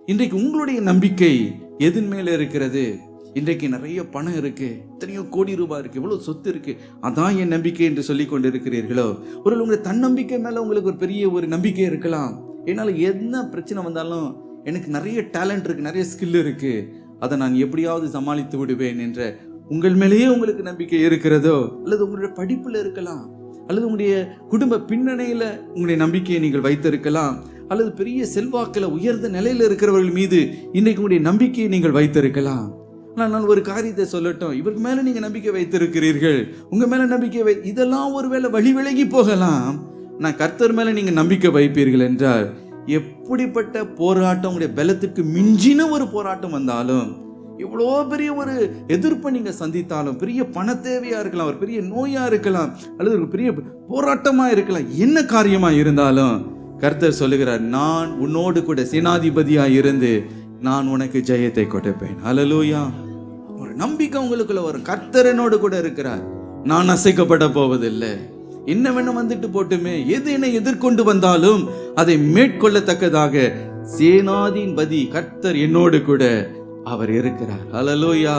இன்றைக்கு உங்களுடைய நம்பிக்கை எதன் மேல இருக்கிறது? இன்றைக்கு நிறைய பணம் இருக்கு, எத்தனையோ கோடி ரூபாய் இருக்கு, இவ்வளவு சொத்து இருக்கு, அதான் என் நம்பிக்கை என்று சொல்லி கொண்டு இருக்கிறீர்களோ? ஒரு உங்களுடைய தன்னம்பிக்கை மேல உங்களுக்கு ஒரு பெரிய ஒரு நம்பிக்கை இருக்கலாம். என்னால என்ன பிரச்சனை வந்தாலும் எனக்கு நிறைய டேலண்ட் இருக்கு, நிறைய ஸ்கில் இருக்கு, அதை நான் எப்படியாவது சமாளித்து விடுவேன் என்ற உங்கள் மேலேயே உங்களுக்கு நம்பிக்கை இருக்கிறதோ? அல்லது உங்களுடைய படிப்புல இருக்கலாம், அல்லது உங்களுடைய குடும்ப பின்னணியில உங்களுடைய நம்பிக்கையை நீங்கள் வைத்திருக்கலாம், அல்லது பெரிய செல்வாக்கில் உயர்ந்த நிலையில் இருக்கிறவர்கள் மீது இன்றைக்கு உங்களுடைய நம்பிக்கையை நீங்கள் வைத்திருக்கலாம். ஆனால் நான் ஒரு காரியத்தை சொல்லட்டும், இவருக்கு மேல நீங்க நம்பிக்கை வைத்திருக்கிறீர்கள், உங்க மேல நம்பிக்கை இதெல்லாம் ஒருவேளை வழி விலகி போகலாம். நான் கர்த்தர் மேல நீங்க நம்பிக்கை வைப்பீர்கள் என்றால் எப்படிப்பட்ட போராட்டம், உங்களுடைய பலத்திற்கு மிஞ்சின ஒரு போராட்டம் வந்தாலும், எவ்வளோ பெரிய ஒரு எதிர்ப்பை நீங்க சந்தித்தாலும், பெரிய பண தேவையா இருக்கலாம், ஒரு பெரிய நோயா இருக்கலாம், அல்லது ஒரு பெரிய போராட்டமா இருக்கலாம், என்ன காரியமா இருந்தாலும் கர்த்தர் சொல்லுகிறார், நான் உன்னோடு கூட சேனாதிபதியா இருந்து நான் உனக்கு ஜெயத்தை கொடுப்பேன். ஹல்லேலூயா. ஒரு நம்பிக்கை உங்களுக்குள்ள வரும், கர்த்தர் என்னோடு கூட இருக்கிறார், நான் அசைக்கப்பட போவதில்லை. என்ன வேணும் வந்துட்டு போட்டுமே, எது என்னை எதிர்கொண்டு வந்தாலும் அதை மேற்கொள்ளத்தக்கதாக சேனாதிபதி கர்த்தர் என்னோடு கூட அவர் இருக்கிறார். ஹல்லேலூயா.